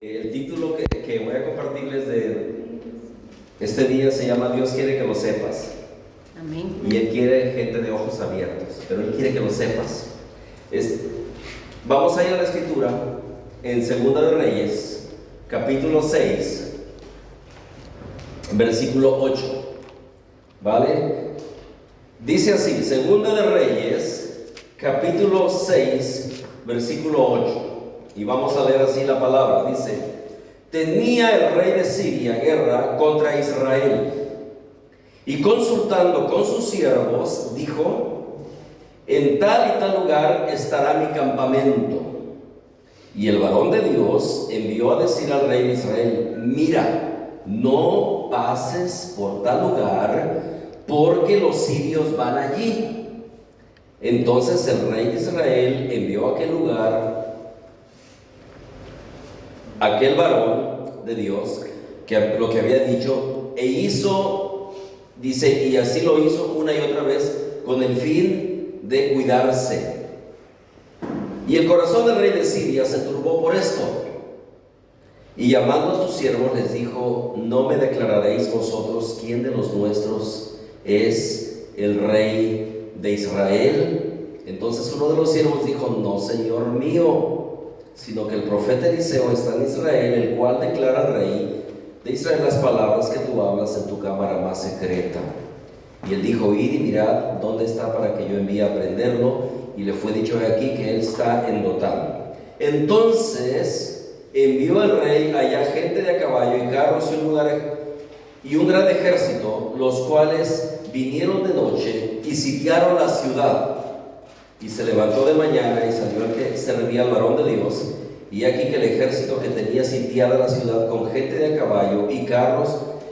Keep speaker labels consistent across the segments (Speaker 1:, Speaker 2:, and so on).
Speaker 1: El título que voy a compartirles de este día se llama Dios quiere que lo sepas.
Speaker 2: Amén.
Speaker 1: Y Él quiere gente de ojos abiertos, pero Él quiere que lo sepas. Vamos a ir a la escritura en Segunda de Reyes, capítulo 6, versículo 8. ¿Vale? Dice así, Segunda de Reyes, capítulo 6, versículo 8. Y vamos a leer así la palabra. Dice: tenía el rey de Siria guerra contra Israel, y consultando con sus siervos, dijo: en tal y tal lugar estará mi campamento. Y el varón de Dios envió a decir al rey de Israel: mira, no pases por tal lugar, porque los sirios van allí. Entonces el rey de Israel envió a aquel lugar aquel varón de Dios, que lo que había dicho, e hizo, dice, y así lo hizo una y otra vez, con el fin de cuidarse. Y el corazón del rey de Siria se turbó por esto, y llamando a sus siervos les dijo: no me declararéis vosotros quién de los nuestros es el rey de Israel. Entonces uno de los siervos dijo: no, señor mío, sino que el profeta Eliseo está en Israel, el cual declara al rey de Israel las palabras que tú hablas en tu cámara más secreta. Y él dijo: id y mirad dónde está, para que yo envíe a prenderlo. Y le fue dicho de aquí que él está en Dotán. Entonces envió el rey allá gente de a caballo y carros y un gran ejército, los cuales vinieron de noche y sitiaron la ciudad. Y se levantó de mañana y salió el que servía al varón de Dios, y aquí que el ejército que tenía sitiada la ciudad con gente de a caballo y carros.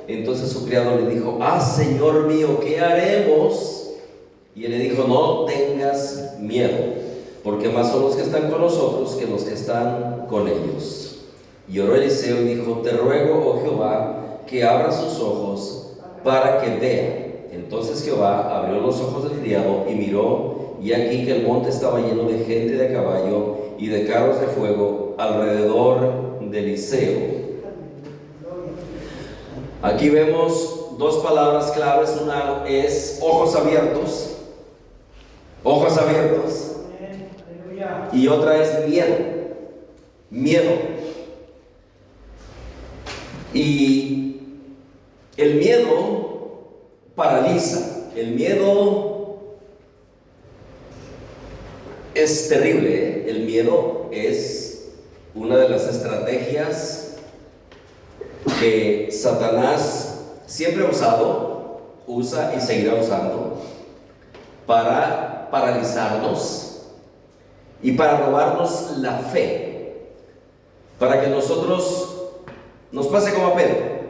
Speaker 1: Entonces su criado le dijo: ah, señor mío, ¿qué haremos? Y él le dijo: no tengas miedo, porque más son los que están con nosotros que los que están con ellos. Y oró Eliseo y dijo: te ruego, oh Jehová, que abra sus ojos para que vea. Entonces Jehová abrió los ojos del criado y miró, y aquí que el monte estaba lleno de gente de a caballo y de carros de fuego alrededor de Eliseo. Aquí vemos dos palabras claves. Una es ojos abiertos, y otra es miedo, miedo. Y el miedo paraliza, el miedo es terrible, ¿eh? El miedo es una de las estrategias que Satanás siempre ha usado, usa y seguirá usando para paralizarnos y para robarnos la fe, para que nosotros nos pase como a Pedro.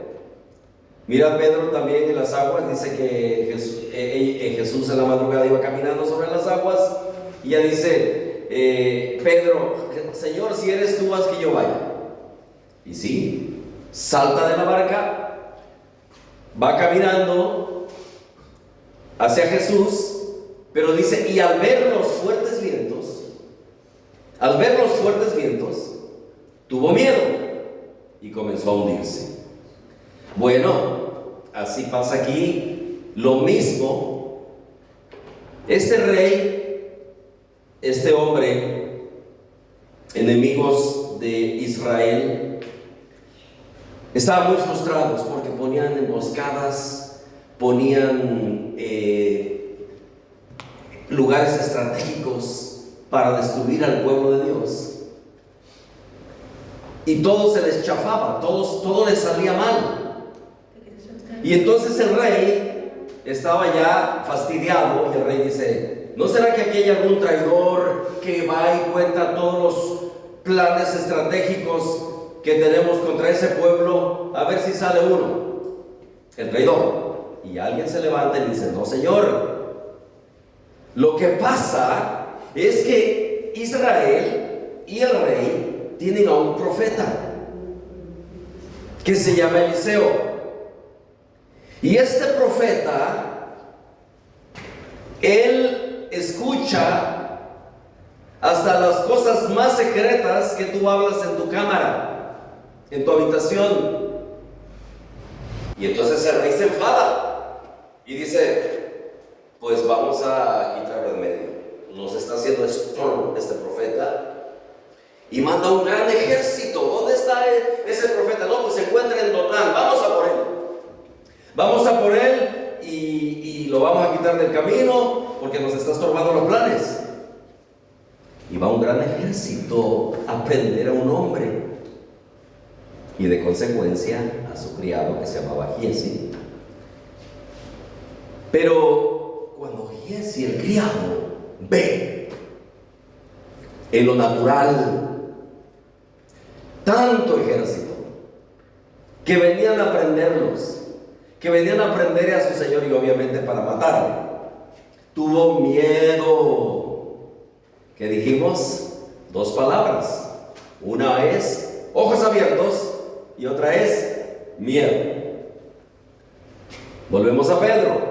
Speaker 1: Mira, Pedro también en las aguas, dice que Jesús en la madrugada iba caminando sobre las aguas. Y ya dice, Pedro: Señor, si eres tú, haz que yo vaya. Y sí, salta de la barca, va caminando hacia Jesús, pero dice, y al ver los fuertes vientos, tuvo miedo y comenzó a hundirse. Bueno, así pasa aquí lo mismo. Este rey, este hombre, enemigos de Israel, estaban muy frustrados porque ponían emboscadas, ponían lugares estratégicos para destruir al pueblo de Dios. Y todo se les chafaba, todo les salía mal. Y entonces el rey estaba ya fastidiado, y el rey dice: ¿no será que aquí hay algún traidor que va y cuenta todos los planes estratégicos que tenemos contra ese pueblo? A ver si sale uno, el traidor. Y alguien se levanta y dice: no, señor, lo que pasa es que Israel y el rey tienen a un profeta que se llama Eliseo. Y este profeta, él escucha hasta las cosas más secretas que tú hablas en tu cámara. en tu habitación. Y entonces el rey se enfada y dice, pues vamos a quitarlo en medio. Nos está haciendo estorbo este profeta. Y manda un gran ejército. ¿Dónde está ese profeta? No, pues se encuentra en Dotán. Vamos a por él. Vamos a por él y lo vamos a quitar del camino porque nos está estorbando los planes. Y va un gran ejército a prender a un hombre. Y de consecuencia a su criado que se llamaba Giezi. Pero cuando Giezi, el criado, ve en lo natural tanto ejército que venían a prenderlos, que venían a prender a su señor y obviamente para matarle, tuvo miedo. ¿Qué dijimos? Dos palabras. Una es ojos abiertos y otra es miedo. Volvemos a Pedro,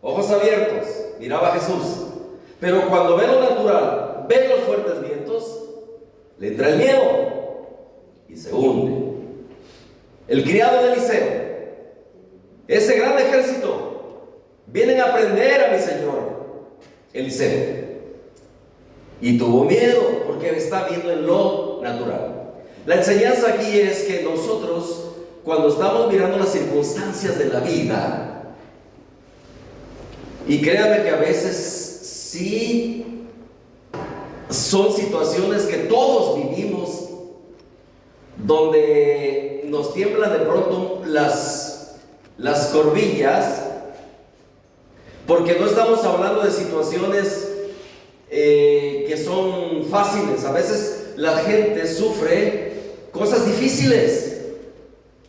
Speaker 1: ojos abiertos, miraba a Jesús, pero cuando ve lo natural, ve los fuertes vientos, le entra el miedo y se hunde. El criado de Eliseo, ese gran ejército, vienen a prender a mi señor Eliseo, y tuvo miedo porque está viendo en lo natural. La enseñanza aquí es que nosotros, cuando estamos mirando las circunstancias de la vida, y créanme que a veces sí son situaciones que todos vivimos, donde nos tiemblan de pronto las corvillas, porque no estamos hablando de situaciones que son fáciles. A veces la gente sufre cosas difíciles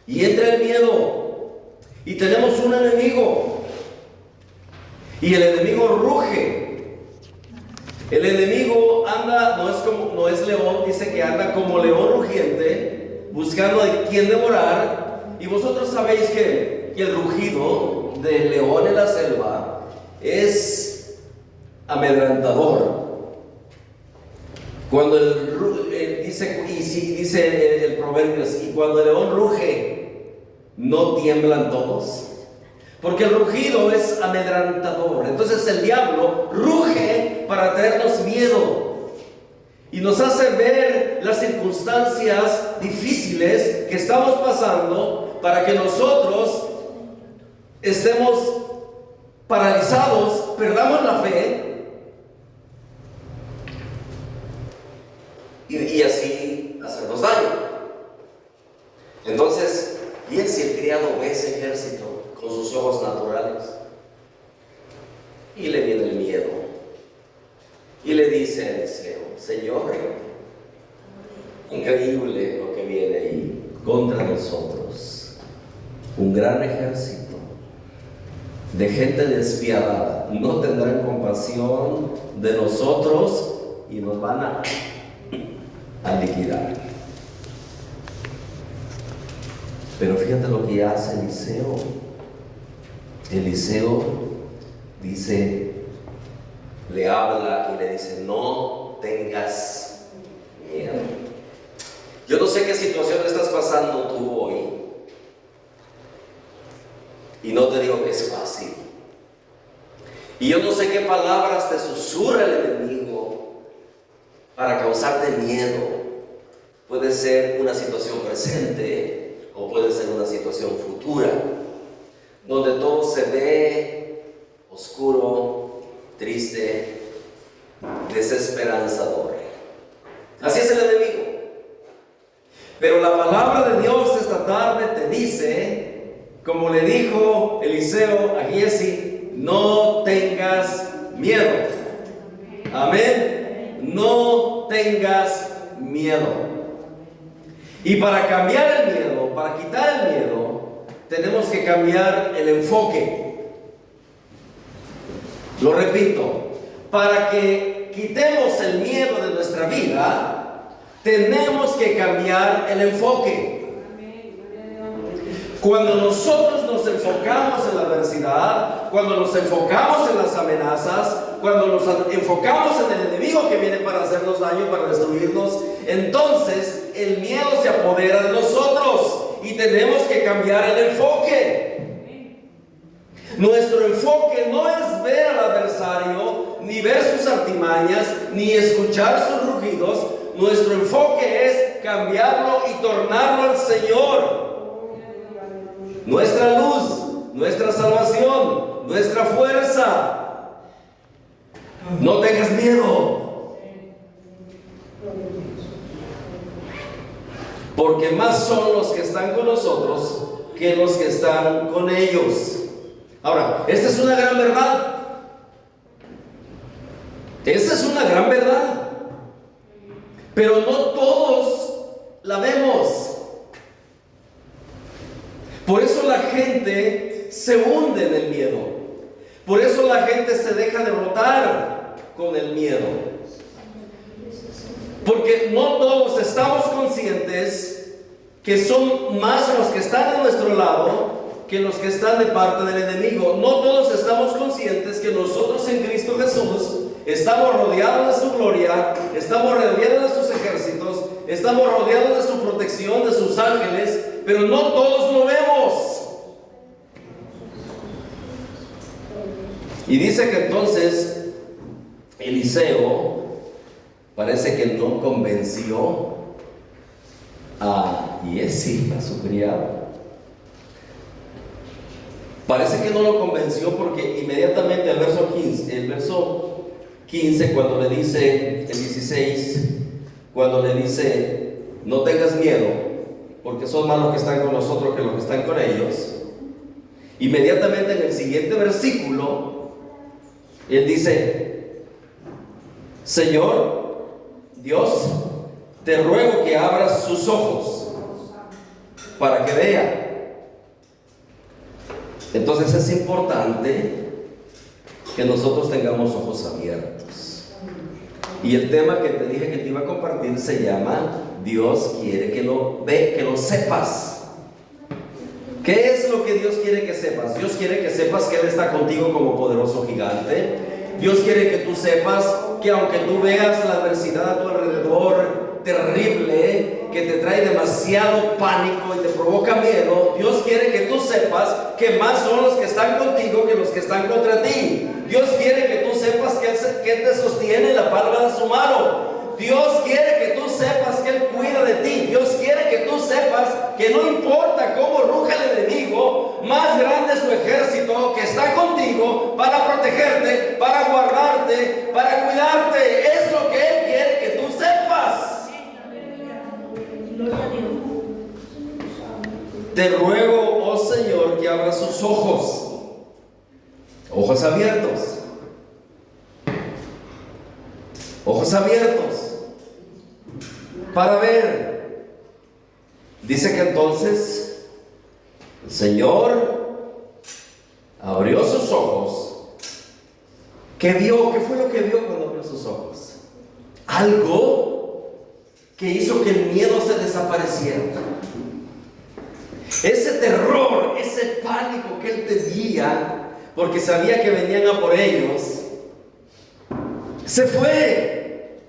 Speaker 1: y entra el miedo, y tenemos un enemigo y el enemigo ruge. El enemigo anda, no es león, dice que anda como león rugiente buscando de quién devorar. Y vosotros sabéis que el rugido del león en la selva es amedrentador. Cuando dice el proverbio, y cuando el león ruge, ¿no tiemblan todos? Porque el rugido es amedrentador. Entonces el diablo ruge para traernos miedo y nos hace ver las circunstancias difíciles que estamos pasando para que nosotros estemos paralizados, perdamos la fe y así hacernos daño. Entonces, bien, si el criado ve ese ejército con sus ojos naturales y le viene el miedo y le dice a Eliseo, Señor, increíble lo que viene ahí contra nosotros, un gran ejército de gente despiadada, no tendrán compasión de nosotros y nos van a liquidar. Pero fíjate lo que hace Eliseo. Eliseo dice, le habla y le dice, no tengas miedo. Yo no sé qué situación estás pasando tú hoy, y no te digo que es fácil, y yo no sé qué palabras te susurra el enemigo para causarte miedo. Puede ser una situación presente o puede ser una situación futura, donde todo se ve oscuro, triste, desesperanzador. Así es el enemigo. Pero la palabra de Dios esta tarde te dice, como le dijo Eliseo a Giezi, no tengas miedo. Amén. No tengas miedo. Y para cambiar el miedo, para quitar el miedo, tenemos que cambiar el enfoque. Lo repito, para que quitemos el miedo de nuestra vida, tenemos que cambiar el enfoque. Cuando nosotros nos enfocamos en la adversidad, cuando nos enfocamos en las amenazas, cuando nos enfocamos en el enemigo que viene para hacernos daño, para destruirnos, entonces el miedo se apodera de nosotros y tenemos que cambiar el enfoque. Nuestro enfoque no es ver al adversario, ni ver sus artimañas, ni escuchar sus rugidos. Nuestro enfoque es cambiarlo y tornarlo al Señor. Nuestra luz, nuestra salvación, nuestra fuerza. No tengas miedo, porque más son los que están con nosotros que los que están con ellos. Ahora, esta es una gran verdad. Esta es una gran verdad. Pero no todos la vemos. Por eso la gente se hunde en el miedo. Por eso la gente se deja derrotar con el miedo. Porque no todos estamos conscientes que son más los que están a nuestro lado que los que están de parte del enemigo. No todos estamos conscientes que nosotros en Cristo Jesús estamos rodeados de su gloria, estamos rodeados de sus ejércitos, estamos rodeados de su protección, de sus ángeles, pero no todos lo vemos. Y dice que entonces Eliseo parece que no convenció a Giezi, a su criado. Parece que no lo convenció porque inmediatamente el verso 15, cuando le dice, el 16, cuando le dice, no tengas miedo, porque son más los que están con nosotros que los que están con ellos. Inmediatamente en el siguiente versículo, él dice, Señor, Dios, te ruego que abras sus ojos para que vea. Entonces es importante que nosotros tengamos ojos abiertos. Y el tema que te dije que te iba a compartir se llama Dios quiere que lo sepas. ¿Qué es lo que Dios quiere que sepas? Dios quiere que sepas que Él está contigo como poderoso gigante. Dios quiere que tú sepas que aunque tú veas la adversidad a tu alrededor terrible, que te trae demasiado pánico y te provoca miedo, Dios quiere que tú sepas que más son los que están contigo que los que están contra ti. Dios quiere que tú sepas que Él te sostiene en la palma de su mano. Dios quiere que tú sepas que Él cuida de ti. Dios quiere que tú sepas que no importa cómo ruja el enemigo, más grande es su ejército que está contigo para protegerte, para guardarte, para cuidarte. Es lo que Él quiere que tú sepas. Te ruego, oh Señor, que abras sus ojos abiertos, ojos abiertos, para ver. Dice que entonces el Señor abrió sus ojos. ¿Qué vio? ¿Qué fue lo que vio cuando abrió sus ojos? Algo que hizo que el miedo se desapareciera. Ese terror, ese pánico que él tenía, porque sabía que venían a por ellos, se fue.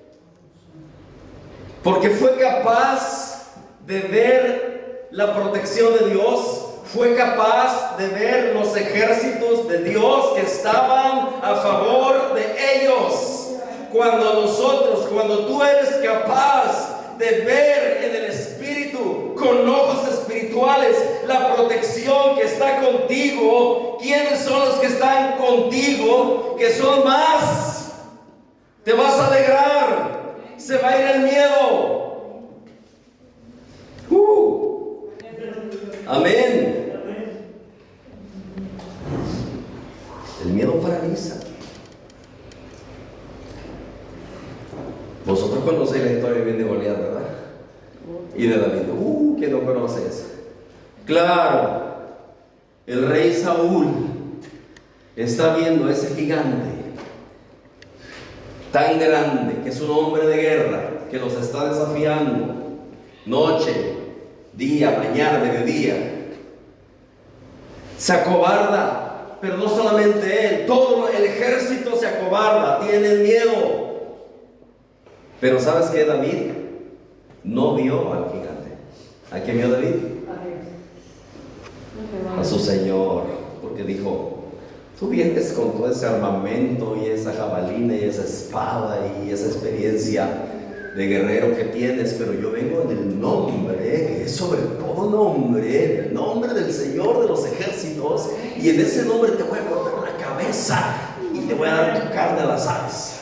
Speaker 1: Porque fue capaz de ver la protección de Dios, fue capaz de ver los ejércitos de Dios que estaban a favor de ellos. Cuando tú eres capaz de ver en el Espíritu, con ojos espirituales, la protección que está contigo, quiénes son los que están contigo, que son más, te vas a alegrar, se va a ir el miedo. Amén. El miedo paraliza. Vosotros conocéis la historia bien de Goliat, ¿verdad? Y de David. ¿Quién no conoce eso? Claro, el rey Saúl está viendo a ese gigante tan grande, que es un hombre de guerra, que los está desafiando noche, día, mañana, mediodía. Se acobarda, pero no solamente él, todo el ejército se acobarda, tiene miedo. Pero ¿sabes qué, David? no vio al gigante. ¿A quién vio David? A su Señor, porque dijo: tú vienes con todo ese armamento y esa jabalina y esa espada y esa experiencia de guerrero que tienes, pero yo vengo en el nombre, que es sobre todo nombre, en el nombre del Señor de los ejércitos, y en ese nombre te voy a cortar la cabeza y te voy a dar tu carne a las aves.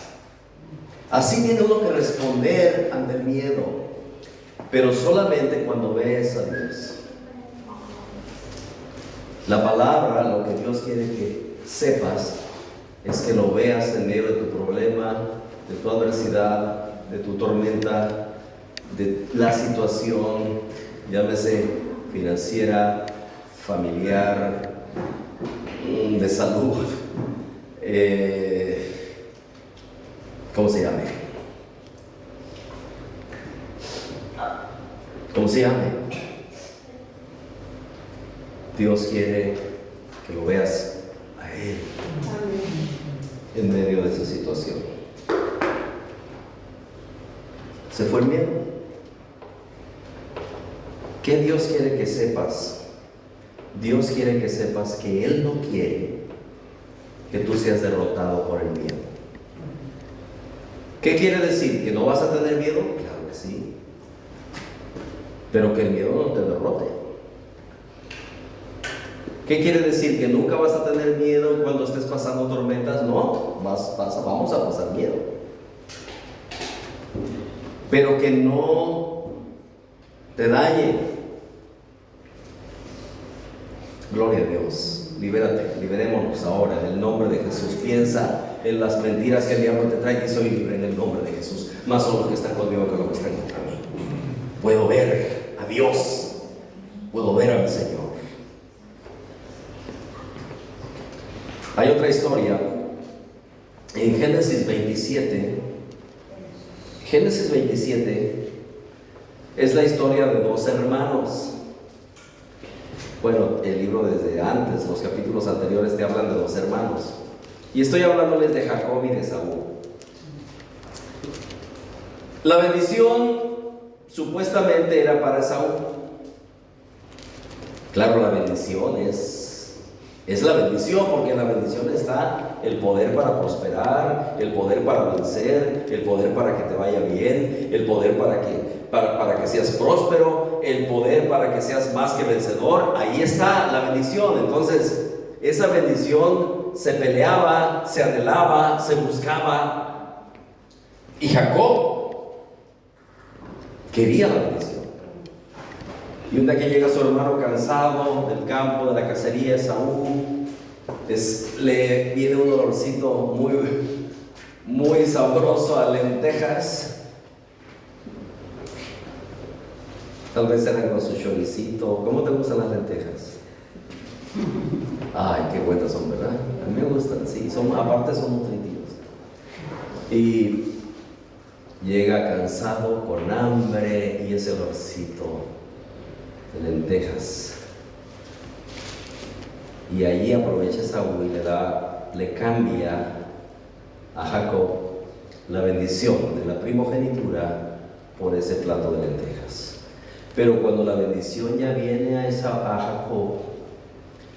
Speaker 1: Así tiene uno que responder ante el miedo, pero solamente cuando ves a Dios. La palabra, lo que Dios quiere que sepas, es que lo veas en medio de tu problema, de tu adversidad, de tu tormenta, de la situación, llámese financiera, familiar, de salud, ¿cómo se llame? ¿Cómo se llame? Dios quiere que lo veas a Él en medio de esa situación. ¿Se fue el miedo? ¿Qué Dios quiere que sepas? Dios quiere que sepas que Él no quiere que tú seas derrotado por el miedo. ¿Qué quiere decir? ¿Que no vas a tener miedo? Claro que sí. Pero que el miedo no te derrote. ¿Qué quiere decir? ¿Que nunca vas a tener miedo cuando estés pasando tormentas? No, vamos a pasar miedo. Pero que no te dañe. Gloria a Dios. Libérate, liberémonos ahora en el nombre de Jesús. Piensa en las mentiras que el diablo te trae y soy libre en el nombre de Jesús. Más son los que están conmigo que los que están contra mí. Puedo ver a Dios, puedo ver a mi Señor. Hay otra historia en Génesis 27. Génesis 27 es la historia de dos hermanos. Bueno, el libro desde antes, los capítulos anteriores te hablan de dos hermanos. Y estoy hablándoles de Jacob y de Saúl. La bendición supuestamente era para Saúl. Claro, la bendición es la bendición, porque en la bendición está el poder para prosperar, el poder para vencer, el poder para que te vaya bien, el poder para que seas próspero, el poder para que seas más que vencedor. Ahí está la bendición. Entonces, esa bendición se peleaba, se anhelaba, se buscaba. Y Jacob quería la bendición. Y un día que llega su hermano cansado del campo, de la cacería, Saúl, le viene un olorcito muy sabroso a lentejas. Tal vez eran con su choricito. ¿Cómo te gustan las lentejas? Ay, qué buenas son, ¿verdad? A mí me gustan, sí. Aparte son nutritivos. Y llega cansado, con hambre, y ese olorcito de lentejas. Y allí aprovecha Saúl y le cambia a Jacob la bendición de la primogenitura por ese plato de lentejas. Pero cuando la bendición ya viene a Jacob,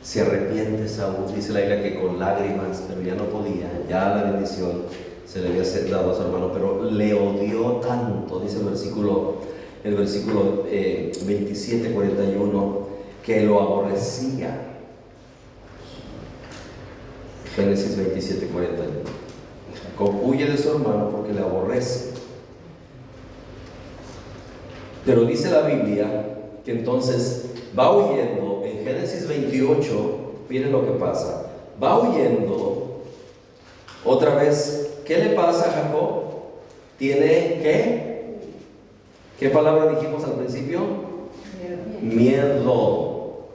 Speaker 1: se arrepiente Saúl, dice la Biblia que con lágrimas, pero ya no podía, ya la bendición se le había dado a su hermano, pero le odió tanto, dice el versículo 27, 41, que lo aborrecía. Génesis 27, 41. Jacob huye de su hermano porque le aborrece. Pero dice la Biblia que entonces va huyendo. En Génesis 28, miren lo que pasa. Va huyendo. Otra vez, ¿qué le pasa a Jacob? ¿Tiene qué? ¿Qué palabra dijimos al principio? Miedo.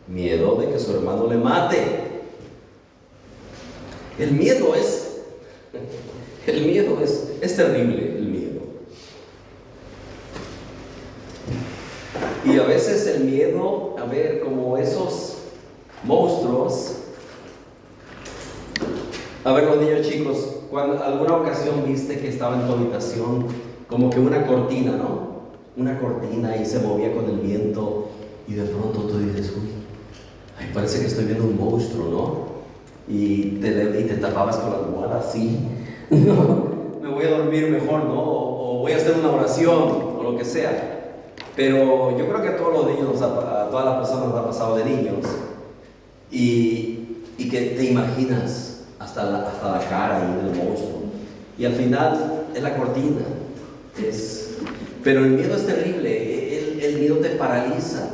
Speaker 1: Miedo de que su hermano le mate. El miedo es terrible, el miedo. Y a veces el miedo, como esos monstruos. Los niños chicos, cuando alguna ocasión viste que estaba en tu habitación como que una cortina, ¿no? una cortina y se movía con el viento, y de pronto tú dices, uy, ay, parece que estoy viendo un monstruo, ¿no? Y te tapabas con la almohada así, no, me voy a dormir mejor, ¿no? O voy a hacer una oración, o lo que sea. Pero yo creo que a todos los niños, a todas las personas nos ha pasado de niños, y que te imaginas hasta la cara ahí del monstruo, y al final es la cortina. Pero el miedo es terrible, el miedo te paraliza.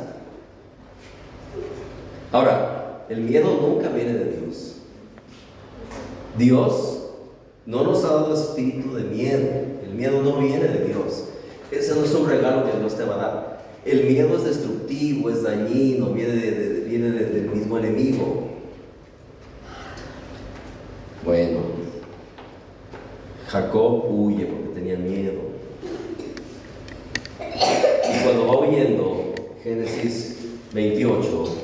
Speaker 1: Ahora, el miedo nunca viene de Dios. Dios no nos ha dado espíritu de miedo. El miedo no viene de Dios. Ese no es un regalo que Dios te va a dar. El miedo es destructivo, es dañino, viene del mismo enemigo. Bueno, Jacob huye porque tenía miedo. Y cuando va huyendo, Génesis 28,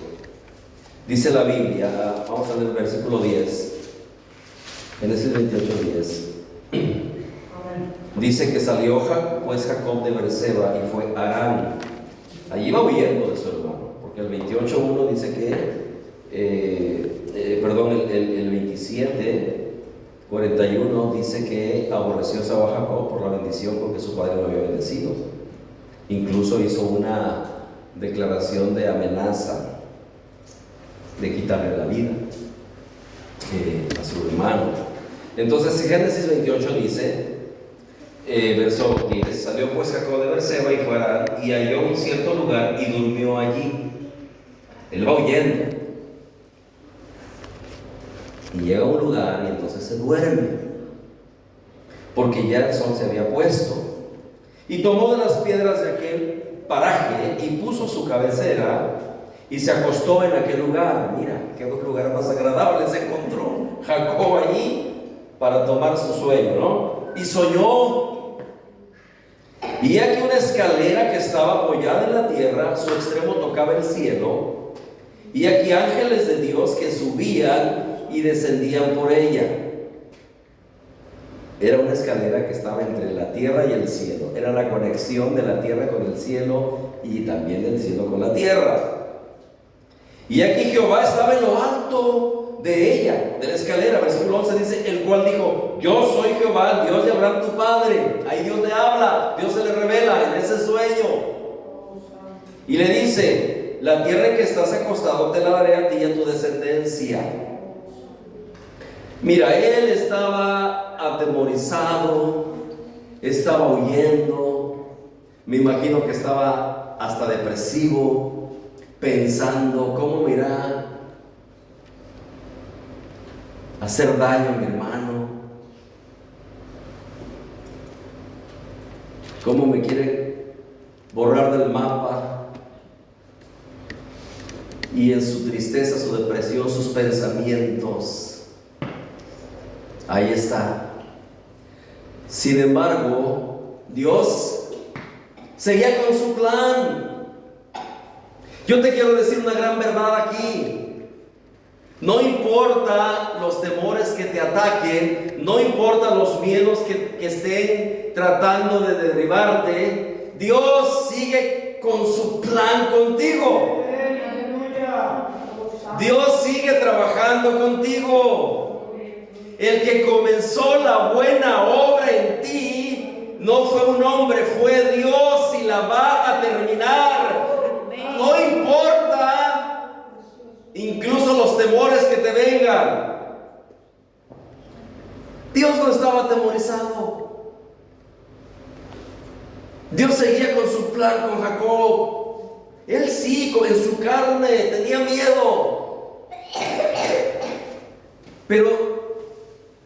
Speaker 1: dice la Biblia, vamos a leer el versículo 10. Génesis 28:10. Dice que salió pues Jacob de Berseba y fue a Harán. Allí va huyendo de su hermano, porque el 28:1 dice que, el 27:41 dice que aborreció a Jacob por la bendición porque su padre lo había bendecido. Incluso hizo una declaración de amenaza de quitarle la vida a su hermano. Entonces Génesis 28 dice, verso 10, salió pues Jacob de Berseba y fue a Harán, y halló un cierto lugar y durmió allí. Él va huyendo y llega a un lugar y entonces se duerme, porque ya el sol se había puesto, y tomó de las piedras de aquel paraje y puso su cabecera y se acostó en aquel lugar. Mira, qué lugar más agradable se encontró Jacob allí para tomar su sueño, ¿no? Y soñó, y aquí una escalera que estaba apoyada en la tierra, su extremo tocaba el cielo, y aquí ángeles de Dios que subían y descendían por ella. Era una escalera que estaba entre la tierra y el cielo, era la conexión de la tierra con el cielo y también del cielo con la tierra. Y aquí Jehová estaba en lo alto de ella, de la escalera. Versículo 11 dice, el cual dijo, yo soy Jehová, Dios de Abraham tu padre. Ahí Dios le habla, Dios se le revela en ese sueño. Y le dice, la tierra en que estás acostado te la daré a ti y a tu descendencia. Mira, él estaba atemorizado, estaba huyendo, me imagino que estaba hasta depresivo, pensando, ¿cómo me irá a hacer daño a mi hermano? ¿Cómo me quiere borrar del mapa? Y en su tristeza, su depresión, sus pensamientos, ahí está. Sin embargo, Dios seguía con su plan. Yo te quiero decir una gran verdad aquí. No importa los temores que te ataquen, no importa los miedos que estén tratando de derribarte, Dios sigue con su plan contigo. Dios sigue trabajando contigo. El que comenzó la buena obra en ti no fue un hombre, fue Dios, y la va a terminar. No importa incluso los temores que te vengan. Dios no estaba atemorizado. Dios seguía con su plan con Jacob. Él sí, en su carne tenía miedo. Pero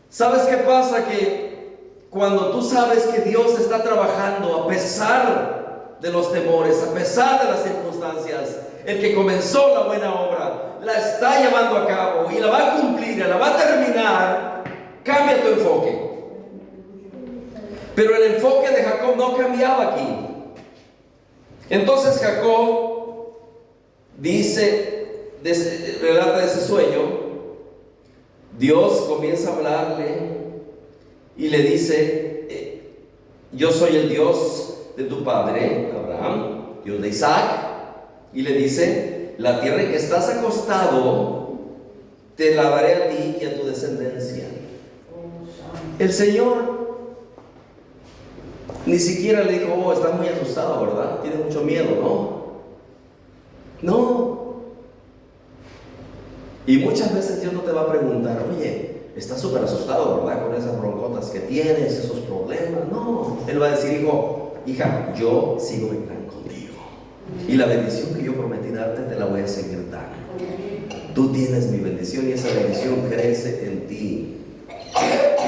Speaker 1: ¿sabes qué pasa? Que cuando tú sabes que Dios está trabajando a pesar de los temores, a pesar de las circunstancias, el que comenzó la buena obra la está llevando a cabo y la va a cumplir, la va a terminar, cambia tu enfoque. Pero el enfoque de Jacob no cambiaba aquí. Entonces Jacob relata ese sueño. Dios comienza a hablarle y le dice, yo soy el Dios de tu padre Abraham. Abraham, Dios de Isaac, y le dice: la tierra en que estás acostado te la daré a ti y a tu descendencia. El Señor ni siquiera le dijo: oh, estás muy asustado, ¿verdad? Tienes mucho miedo, No. Y muchas veces Dios no te va a preguntar: oye, estás súper asustado, ¿verdad? Con esas broncotas que tienes, esos problemas. No, Él va a decir: hijo, hija, yo sigo mi plan contigo. Y la bendición que yo prometí darte te la voy a seguir dando. Tú tienes mi bendición y esa bendición crece en ti.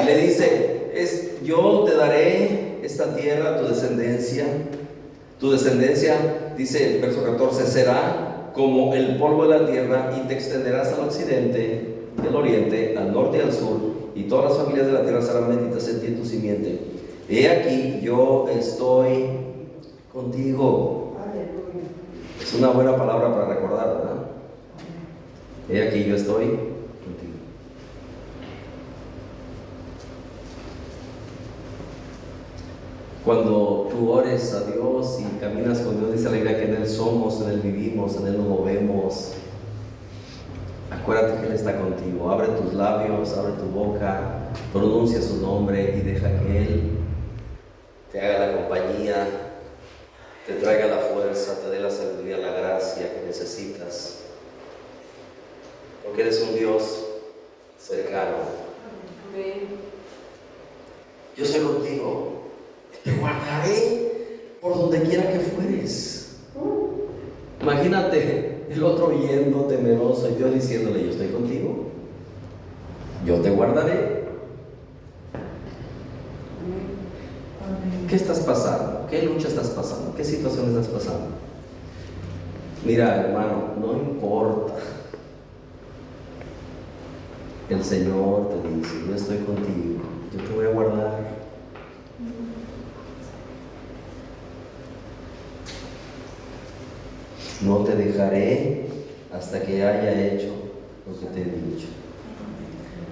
Speaker 1: Y le dice: yo te daré esta tierra a tu descendencia. Tu descendencia, dice el verso 14, será como el polvo de la tierra, y te extenderás al occidente, del oriente, al norte y al sur, y todas las familias de la tierra serán benditas en ti y en tu simiente. He aquí, yo estoy contigo. Es una buena palabra para recordar, ¿verdad? He aquí, yo estoy contigo. Cuando tú ores a Dios y caminas con Dios, dice la Biblia que en Él somos, en Él vivimos, en Él nos movemos. Acuérdate que Él está contigo. Abre tus labios, abre tu boca, pronuncia su nombre y deja que Él te haga la compañía, te traiga la fuerza, te dé la sabiduría, la gracia que necesitas. Porque eres un Dios cercano. Yo estoy contigo. Te guardaré por donde quiera que fueres. Imagínate el otro yendo temeroso y Dios diciéndole: yo estoy contigo, yo te guardaré. ¿Qué estás pasando? ¿Qué lucha estás pasando? ¿Qué situación estás pasando? Mira, hermano, no importa. El Señor te dice: yo estoy contigo, yo te voy a guardar. No te dejaré hasta que haya hecho lo que te he dicho.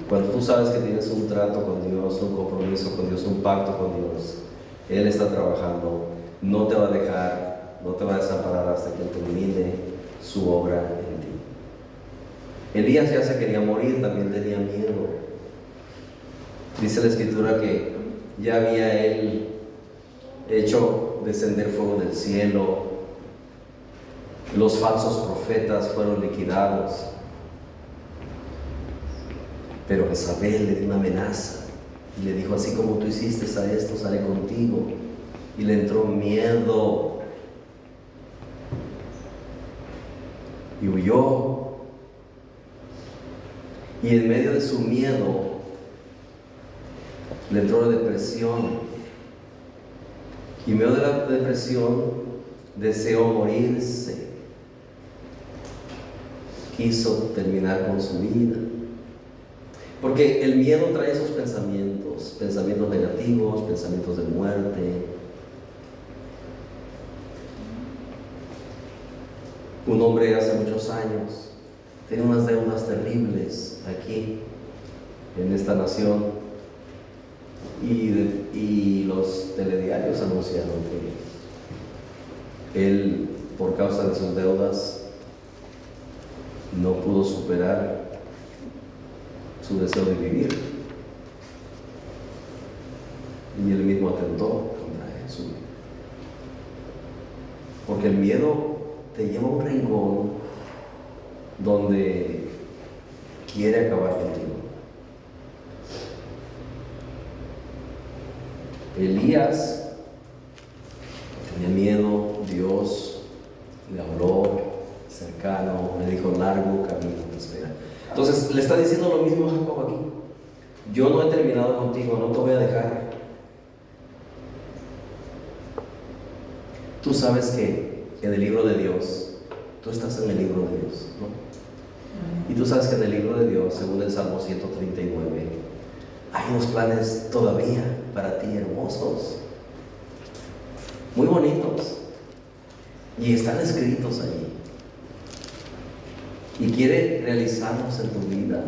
Speaker 1: Cuando tú sabes que tienes un trato con Dios, un compromiso con Dios, un pacto con Dios, Él está trabajando, no te va a dejar, no te va a desamparar hasta que Él termine su obra en ti. Elías ya se quería morir, también tenía miedo. Dice la Escritura que ya había Él hecho descender fuego del cielo. Los falsos profetas fueron liquidados, pero Jezabel le dio una amenaza y le dijo: así como tú hiciste a estos, haré contigo. Y le entró miedo y huyó. Y en medio de su miedo le entró la depresión, y en medio de la depresión deseó morirse. Quiso terminar con su vida, porque el miedo trae esos pensamientos negativos, pensamientos de muerte. Un hombre hace muchos años tenía unas deudas terribles aquí en esta nación, y los telediarios anunciaron que él, por causa de sus deudas, no pudo superar su deseo de vivir, y él mismo atentó contra Jesús. Porque el miedo te lleva a un rincón donde quiere acabar contigo. Elías tenía miedo. Dios le habló cercano, le dijo: largo camino te espera. Entonces le está diciendo lo mismo a Jacob aquí: yo no he terminado contigo, no te voy a dejar. Tú sabes que en el libro de Dios, tú estás en el libro de Dios, ¿no? Y tú sabes que en el libro de Dios, según el Salmo 139, hay unos planes todavía para ti hermosos, muy bonitos, y están escritos allí. Y quiere realizarlos en tu vida.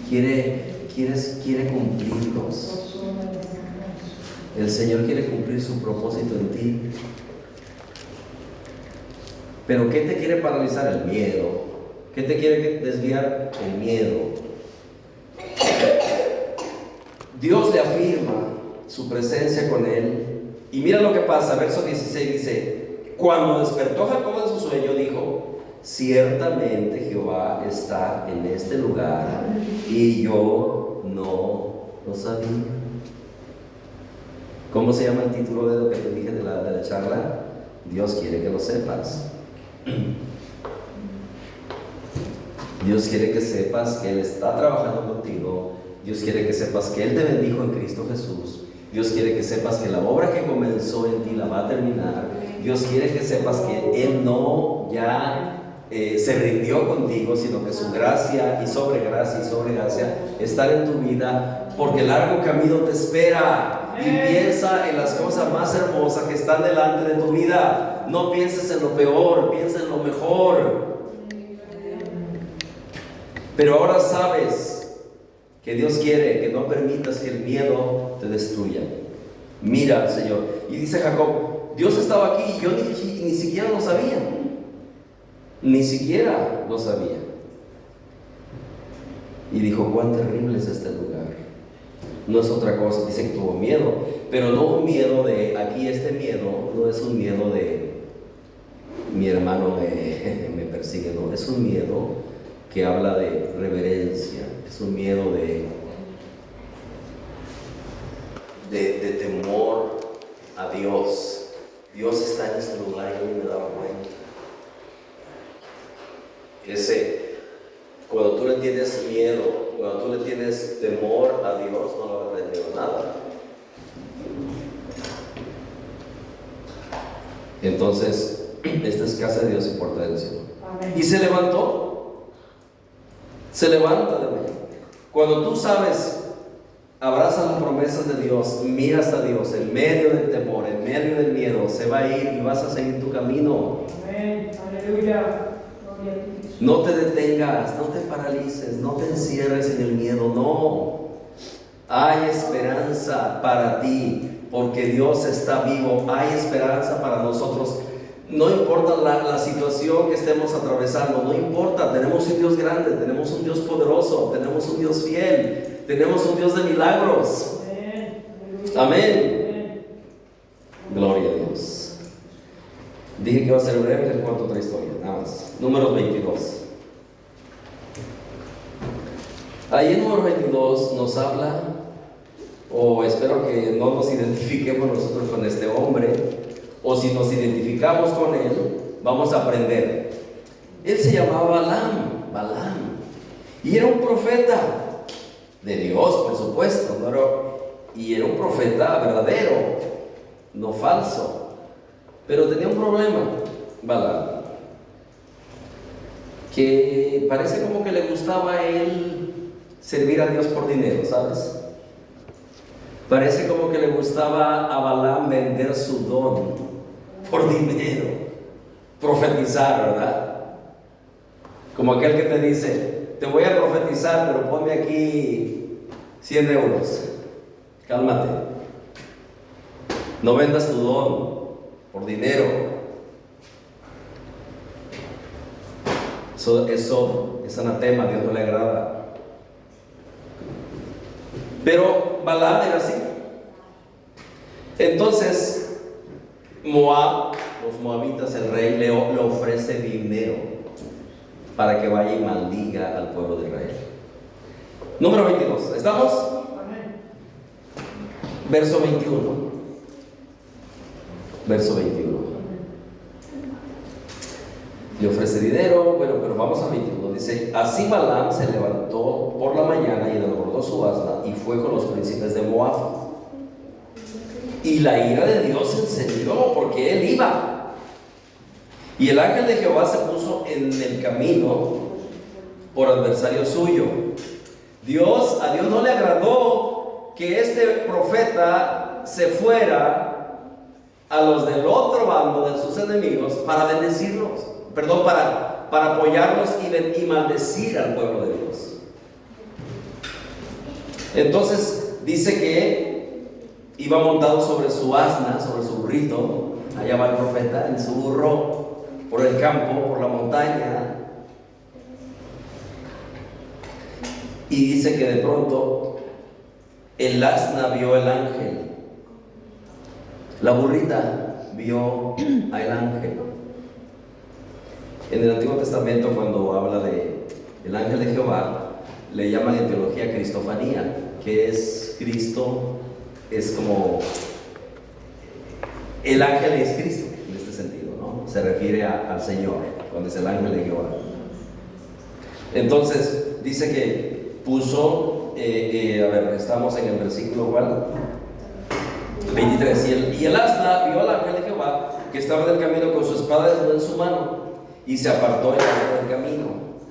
Speaker 1: Quiere cumplirlos. El Señor quiere cumplir su propósito en ti. Pero ¿qué te quiere paralizar? El miedo. ¿Qué te quiere desviar? El miedo. Dios le afirma su presencia con él. Y mira lo que pasa, verso 16 dice: cuando despertó Jacob de su sueño, dijo: ciertamente Jehová está en este lugar y yo no lo sabía. ¿Cómo se llama el título de lo que te dije de la charla? Dios quiere que lo sepas. Dios quiere que sepas que Él está trabajando contigo. Dios quiere que sepas que Él te bendijo en Cristo Jesús. Dios quiere que sepas que la obra que comenzó en ti la va a terminar. Dios quiere que sepas que Él no ya se rindió contigo, sino que su gracia y sobre gracia están en tu vida, porque el largo camino te espera. Y piensa en las cosas más hermosas que están delante de tu vida. No pienses en lo peor, piensa en lo mejor. Pero ahora sabes que Dios quiere que no permitas que el miedo te destruya. Mira, Señor. Y dice Jacob: Dios estaba aquí y yo ni siquiera lo sabía. Ni siquiera lo sabía. Y dijo: cuán terrible es este lugar. No es otra cosa. Dice que tuvo miedo, pero no un miedo de aquí. Este miedo no es un miedo de mi hermano me persigue, no. Es un miedo que habla de reverencia. Es un miedo de temor a Dios. Dios está en este lugar y yo me daba cuenta. Cuando tú le tienes miedo, cuando tú le tienes temor a Dios, no le va a tener miedo a nada. Entonces, esta es casa de Dios y puerta del cielo. Amén. Y se levantó. Se levanta de mañana. Cuando tú sabes, abrazas las promesas de Dios, miras a Dios en medio del temor, en medio del miedo, se va a ir y vas a seguir tu camino. Amén. Aleluya. No te detengas, no te paralices, no te encierres en el miedo, no. Hay esperanza para ti, porque Dios está vivo. Hay esperanza para nosotros. No importa la situación que estemos atravesando, no importa, tenemos un Dios grande, tenemos un Dios poderoso, tenemos un Dios fiel, tenemos un Dios de milagros. Amén. Gloria a Dios. Dije que iba a ser breve, les cuento otra historia, nada más. Números 22. Ahí en Números 22 nos habla, o espero que no nos identifiquemos nosotros con este hombre, o si nos identificamos con él, vamos a aprender. Él se llamaba Balaam, y era un profeta de Dios, por supuesto, y era un profeta verdadero, no falso. Pero tenía un problema, Balaam, que parece como que le gustaba a él servir a Dios por dinero, ¿sabes? Parece como que le gustaba a Balaam vender su don por dinero, profetizar, ¿verdad? Como aquel que te dice: te voy a profetizar, pero ponme aquí 100 euros. Cálmate. No vendas tu don por dinero. Eso es anatema, a Dios no le agrada. Pero Balaam era así. Entonces Moab, los moabitas, el rey le ofrece dinero para que vaya y maldiga al pueblo de Israel. Número 22, ¿estamos? Verso 21. Verso 21. Le ofrece dinero, bueno, pero vamos a 21. Dice: así Balaam se levantó por la mañana y enarboló su asna y fue con los príncipes de Moab. Y la ira de Dios se encendió porque él iba. Y el ángel de Jehová se puso en el camino por adversario suyo. A Dios no le agradó que este profeta se fuera a los del otro bando de sus enemigos para bendecirlos, para apoyarlos y maldecir al pueblo de Dios. Entonces dice que iba montado sobre su asna, sobre su burrito. Allá va el profeta en su burro por el el campo, por la montaña, y dice que de pronto el asna vio al ángel, la burrita vio al ángel. En el Antiguo Testamento, cuando habla de el ángel de Jehová, le llaman en teología cristofanía, que es Cristo, es como el ángel es Cristo en este sentido, ¿no? Se refiere al Señor cuando es el ángel de Jehová. Entonces dice que puso, estamos en el versículo ¿cuál? 23. Y el asna vio al ángel de Jehová que estaba en el camino con su espada desnuda en su mano, y se apartó el ángel del camino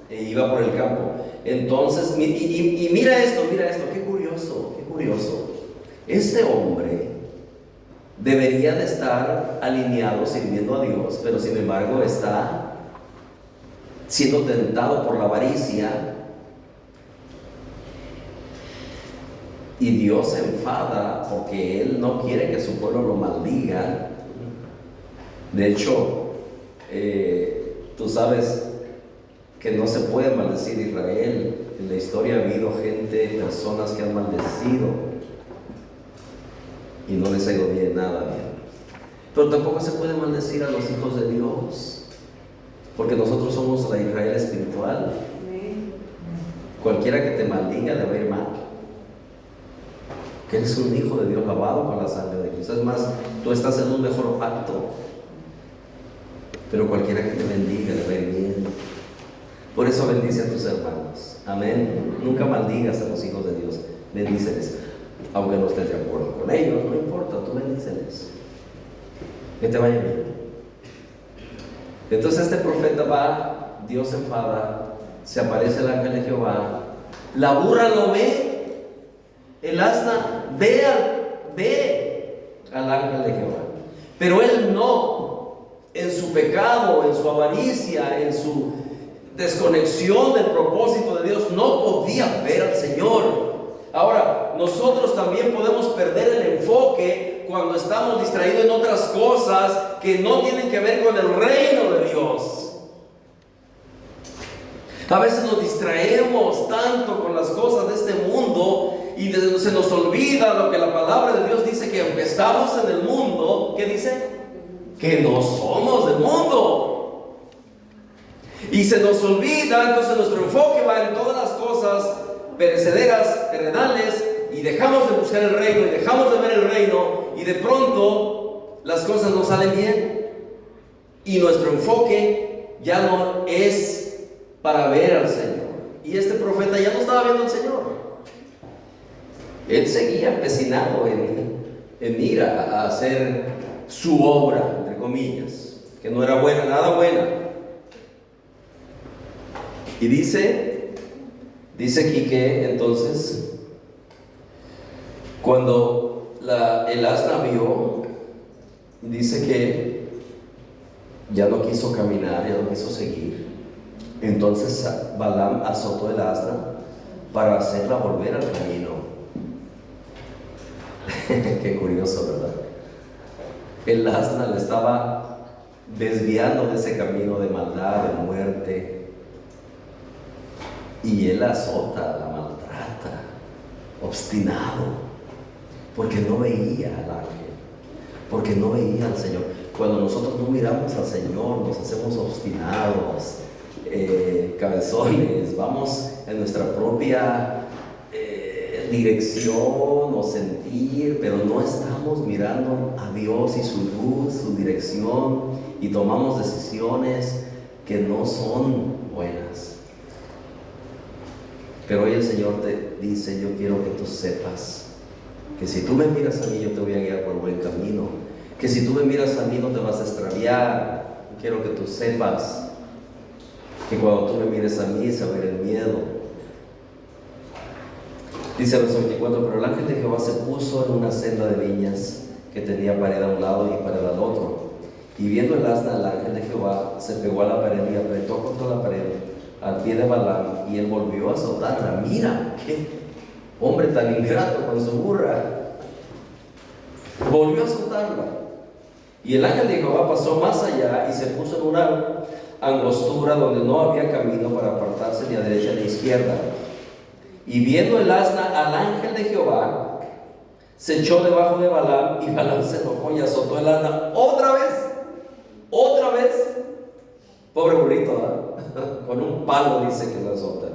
Speaker 1: e iba por el campo. Entonces, y mira esto, qué curioso. Este hombre debería de estar alineado sirviendo a Dios, pero sin embargo está siendo tentado por la avaricia, y Dios se enfada porque Él no quiere que su pueblo lo maldiga. De hecho, tú sabes que no se puede maldecir Israel. En la historia ha habido personas que han maldecido y no les ha ido bien, nada bien. Pero tampoco se puede maldecir a los hijos de Dios, porque nosotros somos la Israel espiritual. Cualquiera que te maldiga le va a ir mal, que eres un hijo de Dios lavado con la sangre de Cristo. Es más, tú estás en un mejor pacto. Pero cualquiera que te bendiga le va a ir bien. Por eso bendice a tus hermanos. Amén. Nunca maldigas a los hijos de Dios. Bendíceles. Aunque no estés de acuerdo con ellos, no importa, tú bendíceles. Que te vaya bien. Entonces este profeta va, Dios se enfada, se aparece el ángel de Jehová, la burra lo ve, el asna ve al ángel de Jehová, pero él no, en su pecado, en su avaricia, en su desconexión del propósito de Dios, no podía ver al Señor. Ahora, nosotros también podemos perder el enfoque cuando estamos distraídos en otras cosas que no tienen que ver con el reino de Dios. A veces nos distraemos tanto con las cosas de este mundo y se nos olvida lo que la palabra de Dios dice, que aunque estamos en el mundo, ¿qué dice? Que no somos del mundo. Y se nos olvida, entonces nuestro enfoque va en todas las cosas perecederas, terrenales, y dejamos de buscar el reino, y dejamos de ver el reino, y de pronto las cosas no salen bien, y nuestro enfoque ya no es para ver al Señor. Y este profeta ya no estaba viendo al Señor. Él seguía empecinado en ir a hacer su obra, entre comillas, que no era buena, nada buena. Y dice aquí que entonces, cuando el asna vio, dice que ya no quiso caminar, ya no quiso seguir. Entonces Balaam azotó el asna para hacerla volver al camino. Qué curioso, ¿verdad? El asna le estaba desviando de ese camino de maldad, de muerte, y él la azota, la maltrata, obstinado, porque no veía al ángel, porque no veía al Señor. Cuando nosotros no miramos al Señor, nos hacemos obstinados, cabezones, vamos en nuestra propia dirección o sentir, pero no estamos mirando a Dios y su luz, su dirección, y tomamos decisiones que no son buenas. Pero hoy el Señor te dice: yo quiero que tú sepas que si tú me miras a mí, yo te voy a guiar por buen camino, que si tú me miras a mí no te vas a extraviar. Quiero que tú sepas que cuando tú me mires a mí se va a ver el miedo. Dice el verso 24: pero el ángel de Jehová se puso en una senda de viñas que tenía pared a un lado y pared al otro, y viendo el asna al ángel de Jehová, se pegó a la pared y apretó contra la pared al pie de Balaam, y él volvió a azotarla. Mira, qué hombre tan ingrato con su burra. Volvió a azotarla. Y el ángel de Jehová pasó más allá y se puso en un angostura donde no había camino para apartarse ni a derecha ni a izquierda. Y viendo el asna al ángel de Jehová, se echó debajo de Balaam, y Balaam se enojó y azotó el asna otra vez. Pobre burrito, ¿verdad? Con un palo dice que lo azota.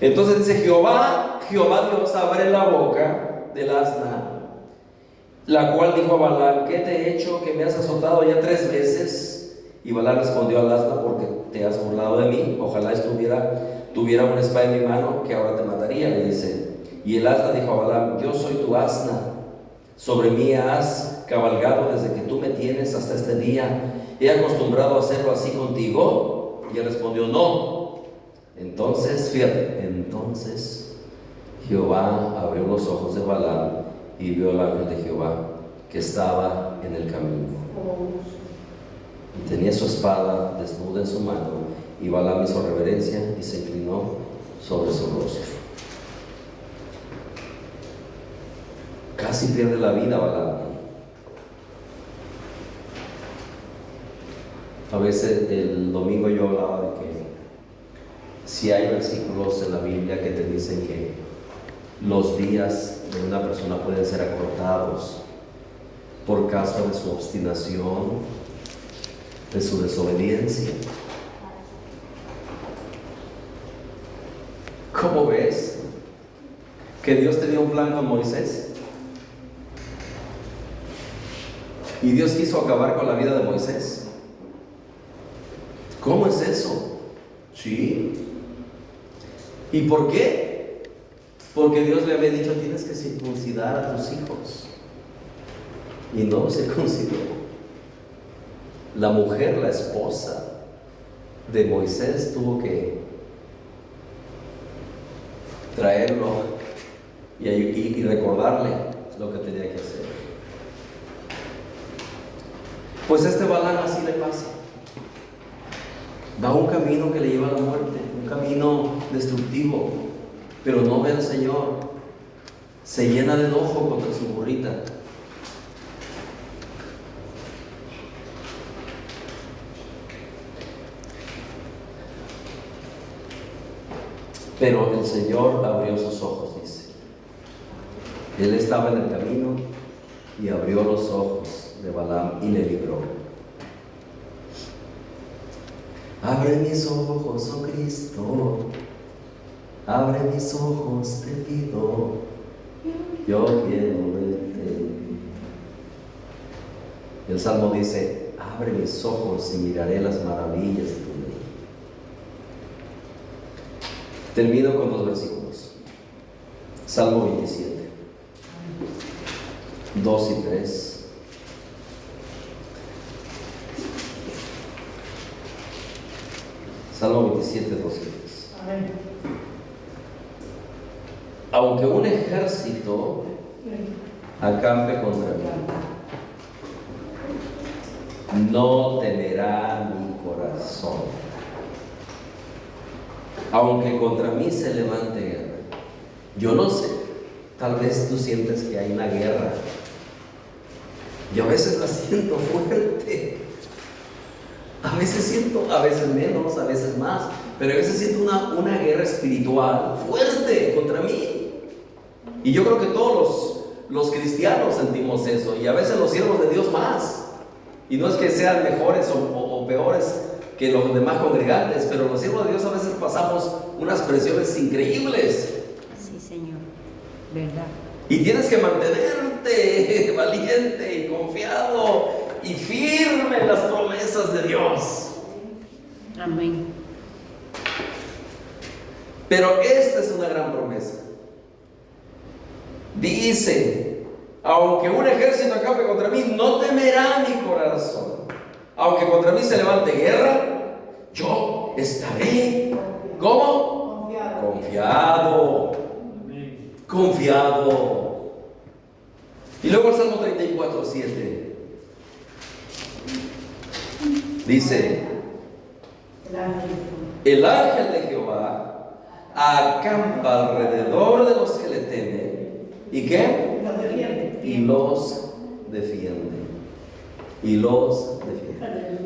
Speaker 1: Entonces dice: Jehová Dios abre la boca del asna, la cual dijo a Balaam: ¿qué te he hecho que me has azotado ya 3 veces? Y Balaam respondió al asna: porque te has burlado de mí. Ojalá tuviera una espada en mi mano, que ahora te mataría, le dice. Y el asna dijo a Balaam: yo soy tu asna, sobre mí has cabalgado desde que tú me tienes hasta este día. ¿He acostumbrado a hacerlo así contigo? Y él respondió: no. Entonces Jehová abrió los ojos de Balaam, y vio al ángel de Jehová que estaba en el camino, y tenía su espada desnuda en su mano. Y Balaam hizo reverencia y se inclinó sobre su rostro. Casi pierde la vida Balaam. A veces el domingo yo hablaba de que si hay versículos en la Biblia que te dicen que los días de una persona pueden ser acortados por causa de su obstinación, de su desobediencia. ¿Cómo ves que Dios tenía un plan con Moisés? Y Dios quiso acabar con la vida de Moisés. ¿Cómo es eso? Sí. ¿Y por qué? Porque Dios le había dicho: tienes que circuncidar a tus hijos. Y no circuncidó. La mujer, la esposa de Moisés, tuvo que traerlo y recordarle lo que tenía que hacer. Pues este Balaam así le pasa. Va a un camino que le lleva a la muerte, un camino destructivo, pero no ve al Señor. Se llena de enojo contra su burrita. Pero el Señor abrió sus ojos, dice. Él estaba en el camino y abrió los ojos de Balaam y le libró. Abre mis ojos, oh Cristo, abre mis ojos, te pido, yo quiero verte. El Salmo dice: abre mis ojos y miraré las maravillas de tu ley. Termino con 2 versículos. Salmo 27, 2 y 3. Salmo 27, 2 y 3. Amén. Aunque un ejército acampe contra mí, no temerá mi corazón. Aunque contra mí se levante guerra. Yo no sé, tal vez tú sientes que hay una guerra. Yo a veces la siento fuerte. A veces siento, a veces menos, a veces más, pero a veces siento una guerra espiritual fuerte contra mí. Y yo creo que todos los cristianos sentimos eso, y a veces los siervos de Dios más. Y no es que sean mejores o peores que los demás congregantes, pero los siervos de Dios a veces pasamos unas presiones increíbles.
Speaker 2: Sí, Señor, verdad.
Speaker 1: Y tienes que mantenerte valiente y confiado y firme en las promesas de Dios.
Speaker 2: Amén.
Speaker 1: Pero esta es una gran promesa. Dice: aunque un ejército acampe contra mí, no temerá mi corazón. Aunque contra mí se levante guerra, yo estaré, ¿cómo? Confiado. Y luego el Salmo 34, 7 dice: el ángel de Jehová acampa alrededor de los que le temen. ¿Y qué? Y los defiende.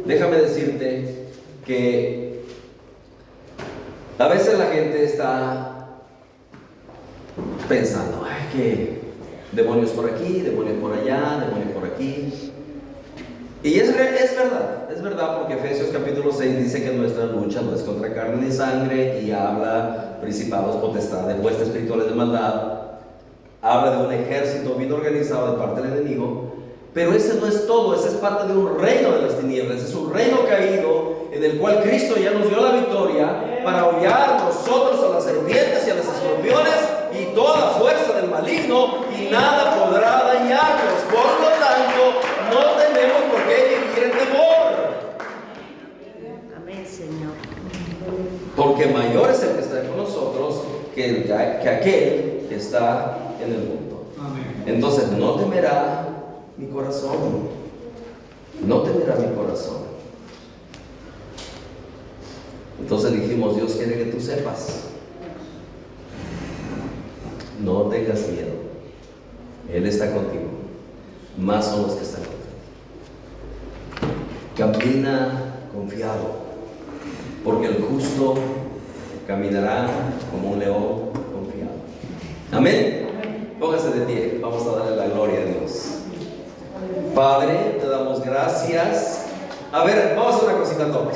Speaker 1: Déjame decirte que a veces la gente está pensando, ay, que demonios por aquí, demonios por allá, demonios por aquí. Y es verdad, porque Efesios capítulo 6 dice que nuestra lucha no es contra carne ni sangre, y habla principados, potestades, huestes espirituales de maldad, habla de un ejército bien organizado de parte del enemigo. Pero ese no es todo, ese es parte de un reino de las tinieblas, es un reino caído en el cual Cristo ya nos dio la victoria para hollar nosotros a las serpientes y a los escorpiones y toda la fuerza del maligno, y nada podrá dañarnos. Por lo tanto, no tenemos por qué vivir en temor.
Speaker 2: Amén, Señor.
Speaker 1: Porque mayor es el que está con nosotros que aquel que está en el mundo.
Speaker 3: Amén.
Speaker 1: Entonces no temerá mi corazón, no temerá mi corazón. Entonces dijimos, Dios quiere que tú sepas, no tengas miedo, Él está contigo, más son los que están contigo. Camina confiado, porque el justo caminará como un león confiado. Amén. Póngase de pie, vamos a darle la gloria a Dios. Padre, te damos gracias. A ver, vamos a hacer una cosita todos.